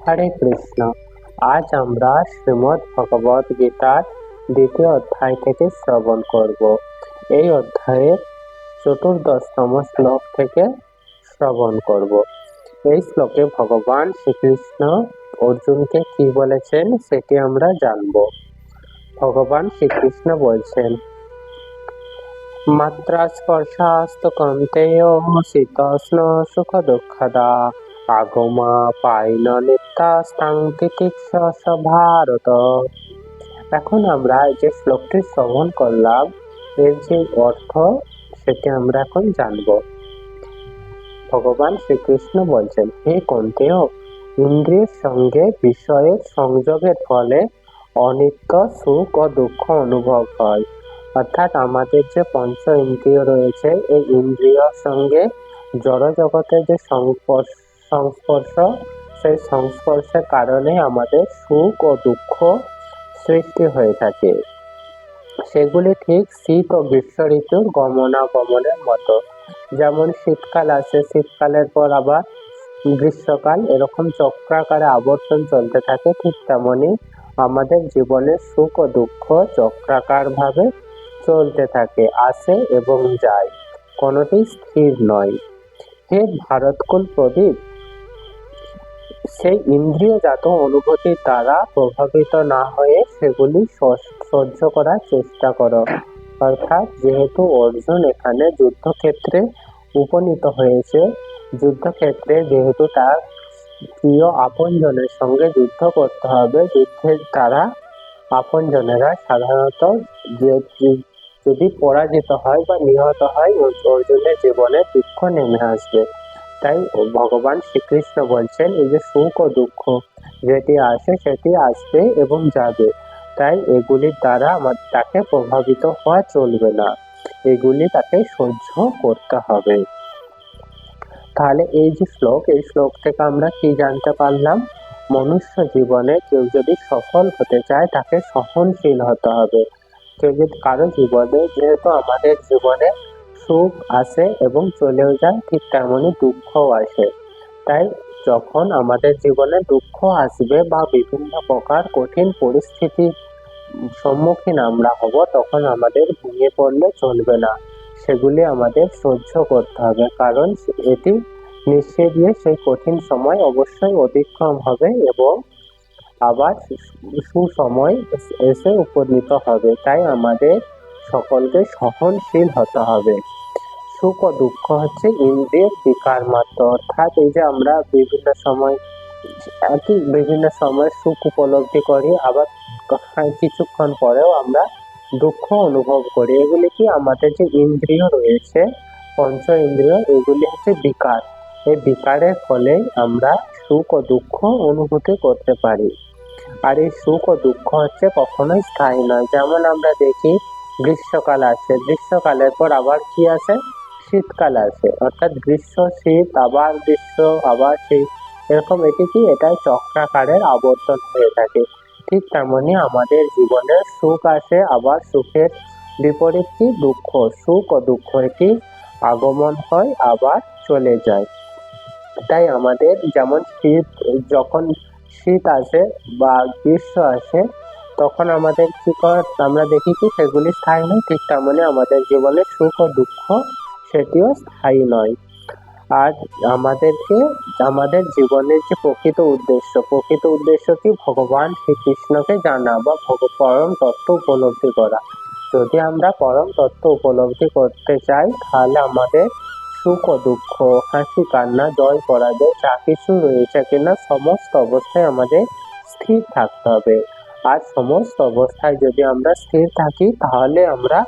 হরে কৃষ্ণ। আজ আমরা শ্রীমদ্ ভগবদ গীতার দ্বিতীয় অধ্যায় থেকে শ্রবণ করব। এই অধ্যায়ের চতুর্দশতম শ্লোক থেকে শ্রবণ করব। এই শ্লোকে ভগবান শ্রীকৃষ্ণ অর্জুনকে কি বলেছেন সেটি আমরা জানব। ভগবান শ্রীকৃষ্ণ বলছেন, মাত্রা স্পর্শাস্তু কৌন্তেয় শীতোষ্ণ সুখ দুঃখদা আগমা পাইন নিত্যাস্তাং তিতিক্ষস ভারত। এখন আমরা যে শ্লোকটি শ্রবণ করলাম, এর যে অর্থ সেটি আমরা এখন জানব। ভগবান শ্রীকৃষ্ণ বলছেন, হে কৌন্তেয়, ইন্দ্রিয়ের সঙ্গে বিষয়ের সংযোগের ফলে অনিত্য সুখ ও দুঃখ অনুভব হয়। অর্থাৎ আমাদের যে পঞ্চ ইন্দ্রিয় রয়েছে, এই ইন্দ্রিয়র সঙ্গে জড় জগতের যে সংস্পর্শ, সেই সংস্পর্শের কারণে আমাদের সুখ ও দুঃখ সৃষ্টি হয়ে থাকে। সেগুলি ঠিক শীত ও গ্রীষ্ম ঋতুর গমনাগমনের মতো। যেমন শীতকাল আসে, শীতকালের পর আবার গ্রীষ্মকাল, এরকম চক্রাকারে আবর্তন চলতে থাকে। ঠিক তেমনি আমাদের জীবনে সুখ ও দুঃখ চক্রাকার ভাবে চলতে থাকে, আসে এবং যায়, কোনোটি স্থির নয়। হে ভারতকুল প্রদীপ, সেই ইন্দ্রিয়জাত অনুভূতির দ্বারা প্রভাবিত না হয়ে সেগুলি সহ্য করার চেষ্টা করো। অর্থাৎ যেহেতু অর্জুন এখানে যুদ্ধক্ষেত্রে উপনীত হয়েছে, যুদ্ধক্ষেত্রে যেহেতু তার প্রিয় আপনজনের সঙ্গে যুদ্ধ করতে হবে, যুদ্ধের দ্বারা আপনজনেরা সাধারণত যদি পরাজিত হয় বা নিহত হয়, অর্জুনের জীবনে দুঃখ নেমে আসবে। তাই ভগবান শ্রীকৃষ্ণ বলছেন, এই যে সুখ ও দুঃখ যেটি আসে সেটি আসবে এবং যাবে, তাই এগুলির দ্বারা তাকে প্রভাবিত হওয়া চলবে না, এগুলি তাকে সহ্য করতে হবে। তাহলে এই যে শ্লোক, এই শ্লোক থেকে আমরা কি জানতে পারলাম? মনুষ্য জীবনে কেউ যদি সফল হতে চায়, তাকে সহনশীল হতে হবে। কেউ যদি কারো জীবনে, যেহেতু আমাদের জীবনে সুখ আসে এবং চলেও যায়, ঠিক তেমনি দুঃখও আসে। তাই যখন আমাদের জীবনে দুঃখ আসবে বা বিভিন্ন প্রকার কঠিন পরিস্থিতির সম্মুখীন আমরা হব, তখন আমাদের ভেঙে পড়লে চলবে না, সেগুলি আমাদের সহ্য করতে হবে। কারণ এটি নিশ্চয় দিয়ে সেই কঠিন সময় অবশ্যই অতিক্রম হবে এবং আবার সুসময় এসে উপনীত হবে। তাই আমাদের সকলকে সহনশীল হতে হবে। সুখ ও দুঃখ হচ্ছে ইন্দ্রিয়ের বিকার মাত্র। অর্থাৎ এই যে আমরা বিভিন্ন সময় সুখ উপলব্ধি করি, আবার কিছুক্ষণ পরেও আমরা দুঃখ অনুভব করি। এগুলি কি আমাদের যে ইন্দ্রিয় রয়েছে, পঞ্চ ইন্দ্রিয়, এগুলি হচ্ছে বিকার। এই বিকারের ফলে আমরা সুখ ও দুঃখ অনুভূতি করতে পারি। আর এই সুখ ও দুঃখ হচ্ছে কখনোই স্থায়ী নয়। যেমন আমরা দেখি, গ্রীষ্মকাল আসে, গ্রীষ্মকালের পর আবার কি আসে? শীতকাল আসে। অর্থাৎ গ্রীষ্ম, শীত, আবার গ্রীষ্ম, আবার শীত, এরকম এটাই চক্রাকারের আবর্তন হয়ে থাকে। ঠিক তেমনি আমাদের জীবনে সুখ আসে, আবার সুখের বিপরীত কি? দুঃখ। সুখ ও দুঃখ এটি আগমন হয়, আবার চলে যায়। তাই আমাদের যেমন যখন শীত আসে বা গ্রীষ্ম আসে, তখন আমাদের আমরা দেখি কি সেগুলি স্থায়ী নয়। ঠিক তেমনি আমাদের জীবনে সুখ ও দুঃখ সেটিও স্থায়ী নয়। আর আমাদের জীবনের যে প্রকৃত উদ্দেশ্য কি? ভগবান শ্রীকৃষ্ণকে জানা বা পরম তত্ত্ব উপলব্ধি করা। যদি আমরা পরম তত্ত্ব উপলব্ধি করতে চাই, তাহলে আমাদের সুখ ও দুঃখ, হাসি কান্না, জয় পরাজয় যা কিছু রয়েছে কিনা, সমস্ত অবস্থায় আমাদের স্থির থাকতে হবে। আর সমস্ত অবস্থায় যদি আমরা স্থির থাকি, তাহলে আমরা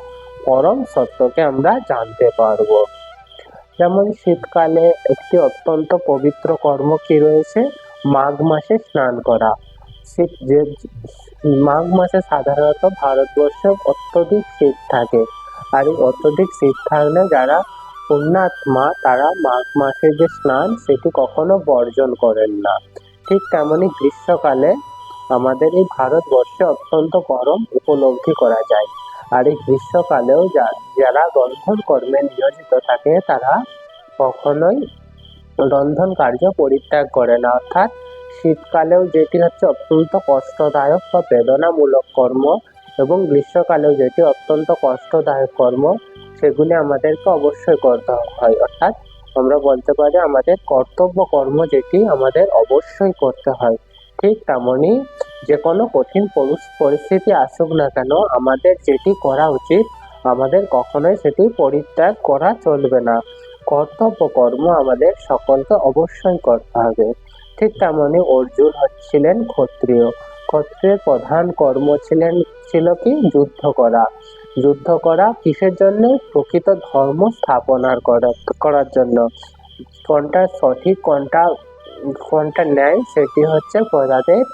পরম সত্যকে আমরা জানতে পারবো। যেমন শীতকালে একটি অত্যন্ত পবিত্র কর্ম কি রয়েছে? মাঘ মাসে স্নান করা। মাঘ মাসে সাধারণত ভারতবর্ষে অত্যধিক শীত থাকে। আর এই অত্যধিক শীত থাকলে যারা পুণ্যাত্মা, তারা মাঘ মাসে যে স্নান, সেটি কখনো বর্জন করেন না। ঠিক তেমনি গ্রীষ্মকালে আমাদের এই ভারতবর্ষে অত্যন্ত গরম উপলব্ধি করা যায়। আর এই গ্রীষ্মকালেও যারা রন্ধন কর্মে নিয়োজিত থাকে, তারা কখনোই রন্ধন কার্য পরিত্যাগ করে না। অর্থাৎ শীতকালেও যেটি হচ্ছে অত্যন্ত কষ্টদায়ক বা বেদনামূলক কর্ম, এবং গ্রীষ্মকালেও যেটি অত্যন্ত কষ্টদায়ক কর্ম, সেগুলি আমাদেরকে অবশ্যই করতে হয়। অর্থাৎ আমরা বলতে পারি আমাদের কর্তব্য কর্ম যেটি আমাদের অবশ্যই করতে হয়। ঠিক তেমনই যে কোনো কঠিন পরিস্থিতি আসুক না কেন, আমাদের যেটি করা উচিত আমাদের কখনোই সেটি পরিত্যাগ করা চলবে না। কর্তব্য কর্ম আমাদের সকলকে অবশ্যই করতে হবে। ঠিক তেমনি অর্জুন ছিলেন ক্ষত্রিয়। ক্ষত্রিয়ের প্রধান কর্ম ছিল কি? যুদ্ধ করা। যুদ্ধ করা কিসের জন্য? প্রকৃত ধর্ম স্থাপনার করার জন্য। কোনটা সঠিক, কোনটা ন্যায়, সেটি হচ্ছে প্রজাদের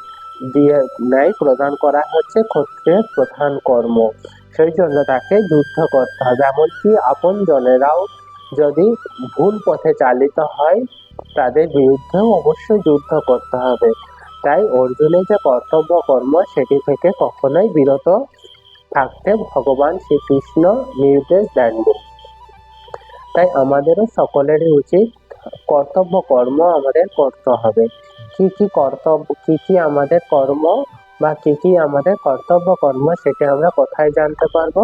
দিয়ে ন্যায় প্রদান করা হচ্ছে ক্ষত্রিয়ের প্রধান কর্ম। সেই জন্য তাকে যুদ্ধ করতে হবে। এমনকি আপন জনেরাও যদি ভুল পথে চালিত হয়, তাদের বিরুদ্ধেও অবশ্যই যুদ্ধ করতে হবে। তাই অর্জুনের যে কর্তব্য কর্ম, সেটি থেকে কখনোই বিরত থাকতে ভগবান শ্রীকৃষ্ণ নির্দেশ দেননি। তাই আমাদেরও সকলেরই উচিত কর্তব্য কর্ম আমাদের করতে হবে। কি কি আমাদের কর্ম বা কি কি আমাদের কর্তব্য কর্ম, সেটি আমরা কোথায় জানতে পারবো?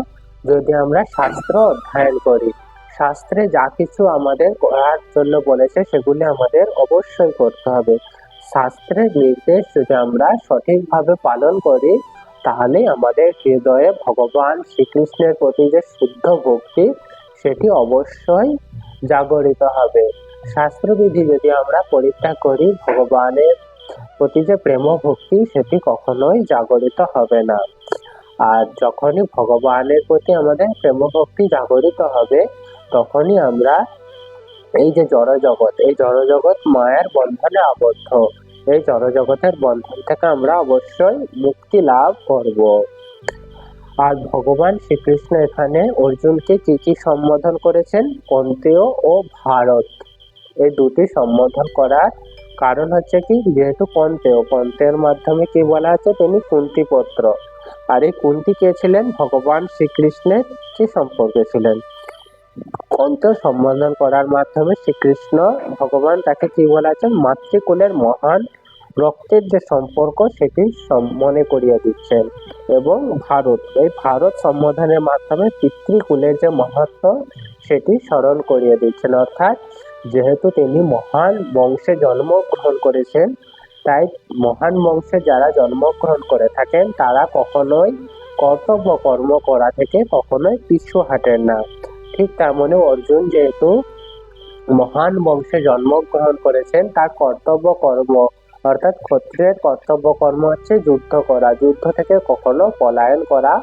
যদি আমরা শাস্ত্র অধ্যয়ন করি। শাস্ত্রে যা কিছু আমাদের করার জন্য বলেছে সেগুলি আমাদের অবশ্যই করতে হবে। শাস্ত্রের নির্দেশ যদি আমরা সঠিকভাবে পালন করি, তাহলে আমাদের হৃদয়ে ভগবান শ্রীকৃষ্ণের প্রতি যে শুদ্ধ ভক্তি, সেটি অবশ্যই জাগরিত হবে। শাস্ত্রবিধি যদি আমরা পরিত্যাগ করি, ভগবানের প্রতি যে প্রেম ভক্তি, সেটি কখনোই জাগরিত হবে না। আর যখনই ভগবানের প্রতি আমাদের প্রেম ভক্তি জাগরিত হবে, তখনই আমরা এই যে জড়জগৎ মায়ার বন্ধনে আবদ্ধ, এই জড়জগতের বন্ধন থেকে আমরা অবশ্যই মুক্তি লাভ করব। আর ভগবান শ্রীকৃষ্ণ এখানে অর্জুনকে কি কি সম্বোধন করেছেন? কন্তেয় ও ভারত, এই দুটি সম্বোধন করার কারণ হচ্ছে কি? যেহেতু কন্তের মাধ্যমে কি বলা হচ্ছে? তিনি কুন্তী পুত্র। আর এই কুন্তী কে ছিলেন? ভগবান শ্রীকৃষ্ণের কি সম্পর্কে ছিলেন? কন্তেয় সম্বোধন করার মাধ্যমে শ্রীকৃষ্ণ ভগবান তাকে কি বলেছেন? মাতৃকুলের মহান রক্তের যে সম্পর্ক, সেটি মনে করিয়ে দিচ্ছেন। এবং এই ভারত সম্বোধনের মাধ্যমে পিতৃকুলের যে মাহাত্ম্য, সেটি স্মরণ করিয়ে দিচ্ছেন। অর্থাৎ যেহেতু তিনি মহান বংশে জন্মগ্রহণ করেছেন, তাই মহান বংশে যারা জন্মগ্রহণ করে থাকেন, তারা কখনোই কর্তব্য কর্ম করা থেকে কখনোই পিছু হাঁটেন না। ঠিক তেমনি অর্জুন যেহেতু মহান বংশে জন্মগ্রহণ করেছেন, তার কর্তব্য কর্ম অর্থাৎ ক্ষত্রিয়ের কর্তব্য কর্ম হচ্ছে যুদ্ধ করা। যুদ্ধ থেকে কখনো পলায়ন করা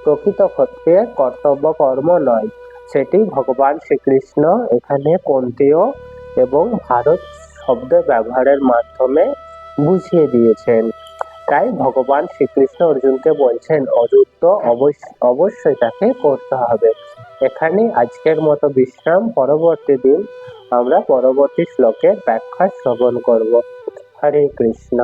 প্রকৃত ক্ষত্রিয়ের কর্তব্য কর্ম নয়। সেটি ভগবান শ্রীকৃষ্ণ এখানে কন্তেয় এবং ভারত শব্দ ব্যবহারের মাধ্যমে বুঝিয়ে দিয়েছেন। তাই ভগবান শ্রীকৃষ্ণ অর্জুনকে বলছেন অযুদ্ধ অবশ্যই তাকে করতে হবে। এখানে আজকের মতো বিশ্রাম। পরবর্তী দিন আমরা পরবর্তী শ্লোকের ব্যাখ্যা শ্রবণ করব। হরে কৃষ্ণ।